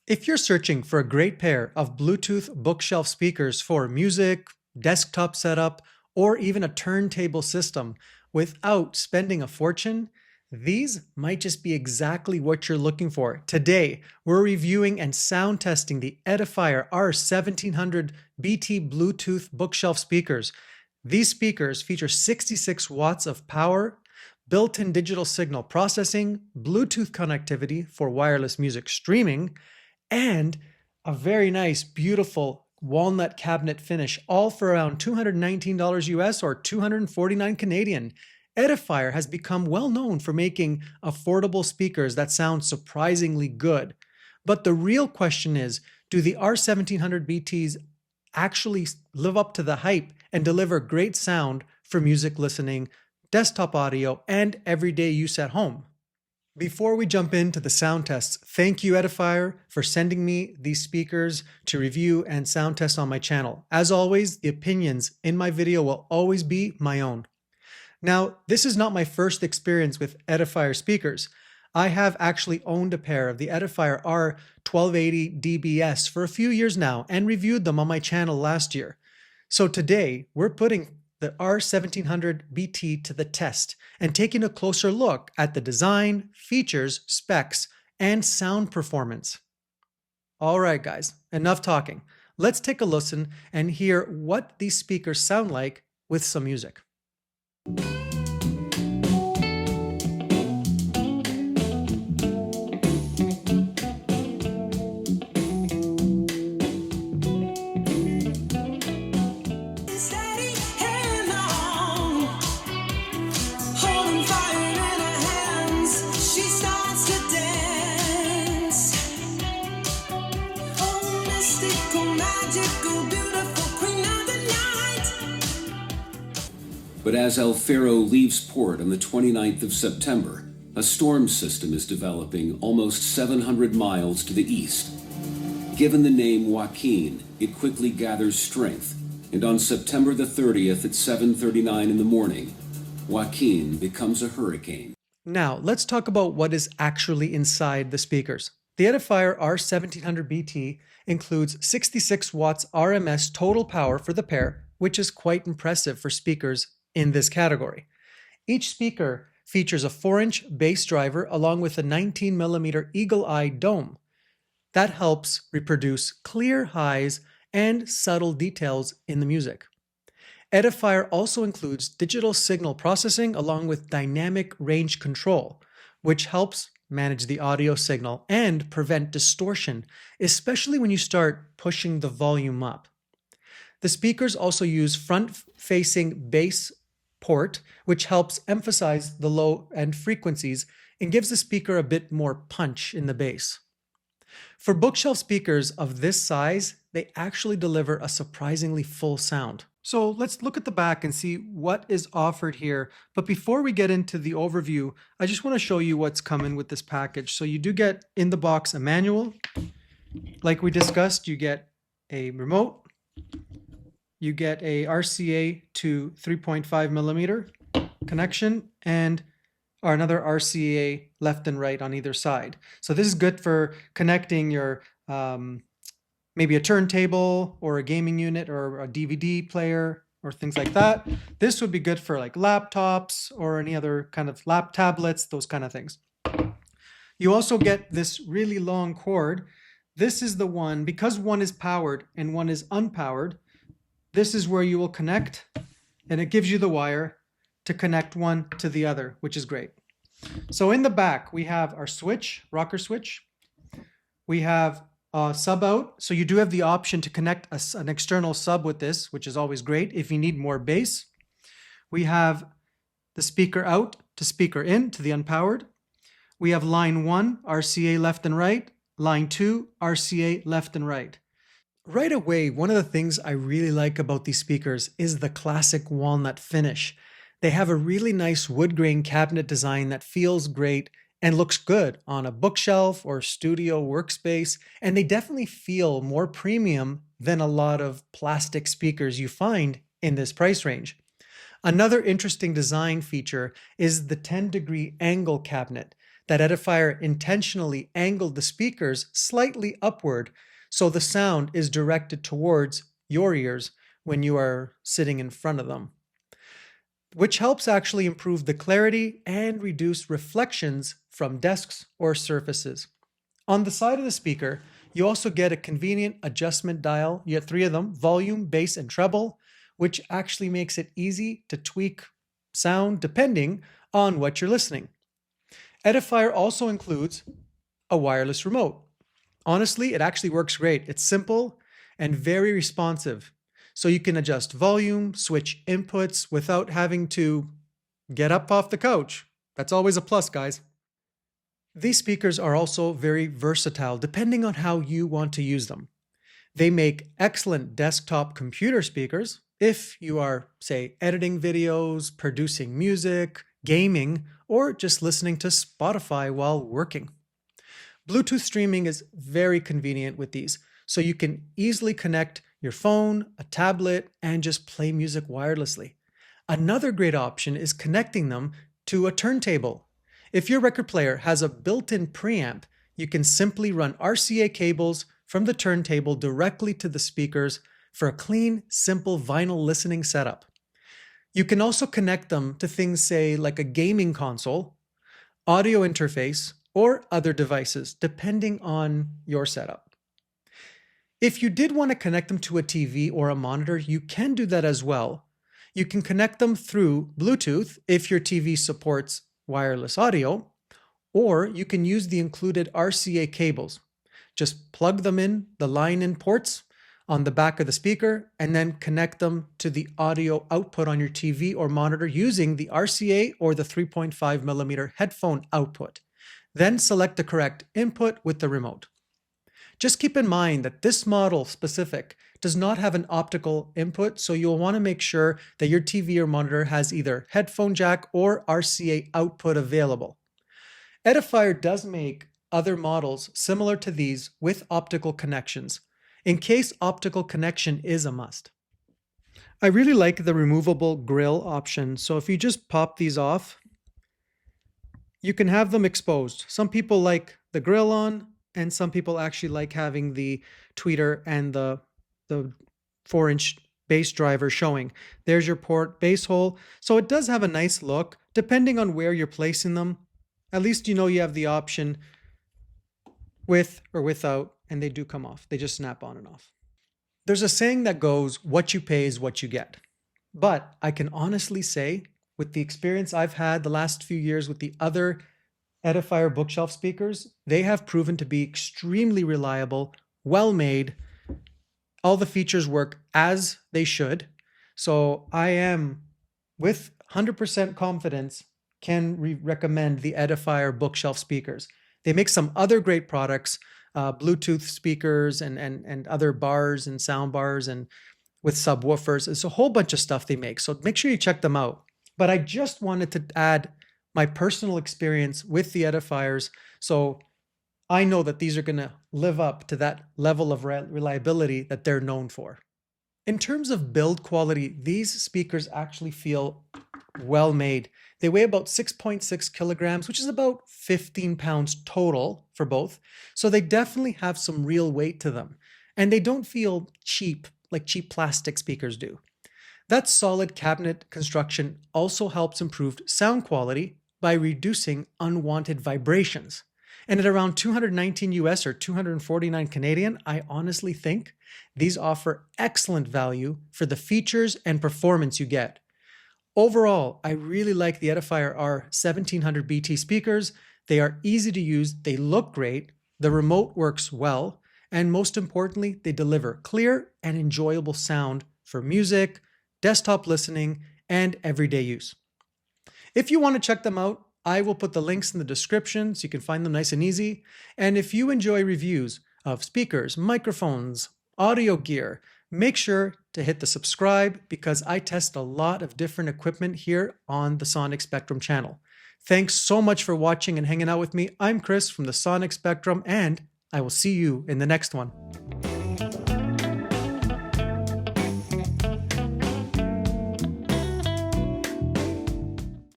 If you're searching for a great pair of Bluetooth bookshelf speakers for music, desktop setup, or even a turntable system without spending a fortune, these might just be exactly what you're looking for. Today, we're reviewing and sound testing the Edifier R1700BT Bluetooth bookshelf speakers. These speakers feature 66 watts of power, built-in digital signal processing, Bluetooth connectivity for wireless music streaming, and a very nice, beautiful walnut cabinet finish, all for around $219 US or 249 Canadian. Edifier has become well known for making affordable speakers that sound surprisingly good. But the real question is, do the R1700BTs actually live up to the hype and deliver great sound for music listening, desktop audio, and everyday use at home? Before we jump into the sound tests, thank you Edifier for sending me these speakers to review and sound test on my channel. As always, the opinions in my video will always be my own. Now, this is not my first experience with Edifier speakers. I have actually owned a pair of the Edifier R1280DBS for a few years now and reviewed them on my channel last year. So today, we're putting the R1700BT to the test and taking a closer look at the design, features, specs, and sound performance. All right, guys, enough talking. Let's take a listen and hear what these speakers sound like with some music. But as El Faro leaves port on the 29th of September, a storm system is developing almost 700 miles to the east. Given the name Joaquin, it quickly gathers strength, and on September the 30th at 7:39 in the morning, Joaquin becomes a hurricane. Now, let's talk about what is actually inside the speakers. The Edifier R1700BT includes 66 watts RMS total power for the pair, which is quite impressive for speakers in this category. Each speaker features a 4-inch bass driver along with a 19mm eagle-eye dome. That helps reproduce clear highs and subtle details in the music. Edifier also includes digital signal processing along with dynamic range control, which helps manage the audio signal and prevent distortion, especially when you start pushing the volume up. The speakers also use front-facing bass port, which helps emphasize the low-end frequencies and gives the speaker a bit more punch in the bass. For bookshelf speakers of this size, they actually deliver a surprisingly full sound. So let's look at the back and see what is offered here. But before we get into the overview, I just want to show you what's coming with this package. So you do get in the box a manual. Like we discussed, you get a remote. You get a RCA to 3.5mm connection and another RCA left and right on either side. So this is good for connecting your maybe a turntable or a gaming unit or a DVD player or things like that. This would be good for like laptops or any other kind of lap tablets, those kind of things. You also get this really long cord. This is the one, because one is powered and one is unpowered, this is where you will connect, and it gives you the wire to connect one to the other, which is great. So in the back, we have our switch, rocker switch. We have a sub out. So you do have the option to connect an external sub with this, which is always great if you need more bass. We have the speaker out to speaker in to the unpowered. We have line 1, RCA left and right. Line 2, RCA left and right. Right away, one of the things I really like about these speakers is the classic walnut finish. They have a really nice wood grain cabinet design that feels great and looks good on a bookshelf or studio workspace, and they definitely feel more premium than a lot of plastic speakers you find in this price range. Another interesting design feature is the 10-degree angle cabinet. that Edifier intentionally angled the speakers slightly upward so the sound is directed towards your ears when you are sitting in front of them, which helps actually improve the clarity and reduce reflections from desks or surfaces. On the side of the speaker, you also get a convenient adjustment dial. You get 3 of them: volume, bass, and treble, which actually makes it easy to tweak sound depending on what you're listening. Edifier also includes a wireless remote. Honestly, it actually works great. It's simple and very responsive. So you can adjust volume, switch inputs without having to get up off the couch. That's always a plus, guys. These speakers are also very versatile depending on how you want to use them. They make excellent desktop computer speakers if you are, say, editing videos, producing music, gaming, or just listening to Spotify while working. Bluetooth streaming is very convenient with these, so you can easily connect your phone, a tablet, and just play music wirelessly. Another great option is connecting them to a turntable. If your record player has a built-in preamp, you can simply run RCA cables from the turntable directly to the speakers for a clean, simple vinyl listening setup. You can also connect them to things, say, like a gaming console, audio interface, or other devices, depending on your setup. If you did want to connect them to a TV or a monitor, you can do that as well. You can connect them through Bluetooth if your TV supports wireless audio, or you can use the included RCA cables. Just plug them in the line-in ports on the back of the speaker and then connect them to the audio output on your TV or monitor using the RCA or the 3.5mm headphone output. Then select the correct input with the remote. Just keep in mind that this model specific does not have an optical input, so you'll want to make sure that your TV or monitor has either headphone jack or RCA output available. Edifier does make other models similar to these with optical connections, in case optical connection is a must. I really like the removable grill option, so if you just pop these off, you can have them exposed. Some people like the grill on, and some people actually like having the tweeter and the 4-inch bass driver showing. There's your port bass hole. So it does have a nice look, depending on where you're placing them. At least you know you have the option with or without, and they do come off. They just snap on and off. There's a saying that goes, what you pay is what you get. But I can honestly say, with the experience I've had the last few years with the other Edifier bookshelf speakers, they have proven to be extremely reliable, well made. All the features work as they should. So I am, with 100% confidence, can recommend the Edifier bookshelf speakers. They make some other great products, Bluetooth speakers and other bars and sound bars and with subwoofers. It's a whole bunch of stuff they make. So make sure you check them out. But I just wanted to add my personal experience with the Edifiers, so I know that these are going to live up to that level of reliability that they're known for. In terms of build quality, these speakers actually feel well made. They weigh about 6.6 kilograms, which is about 15 pounds total for both. So they definitely have some real weight to them. And they don't feel cheap like cheap plastic speakers do. That solid cabinet construction also helps improve sound quality by reducing unwanted vibrations. And at around 219 US or 249 Canadian, I honestly think these offer excellent value for the features and performance you get. Overall, I really like the Edifier R1700BT speakers. They are easy to use, they look great, the remote works well, and most importantly, they deliver clear and enjoyable sound for music, desktop listening, and everyday use. If you want to check them out, I will put the links in the description so you can find them nice and easy. And if you enjoy reviews of speakers, microphones, audio gear, make sure to hit the subscribe because I test a lot of different equipment here on the Sonic Spectrum channel. Thanks so much for watching and hanging out with me. I'm Chris from the Sonic Spectrum, and I will see you in the next one.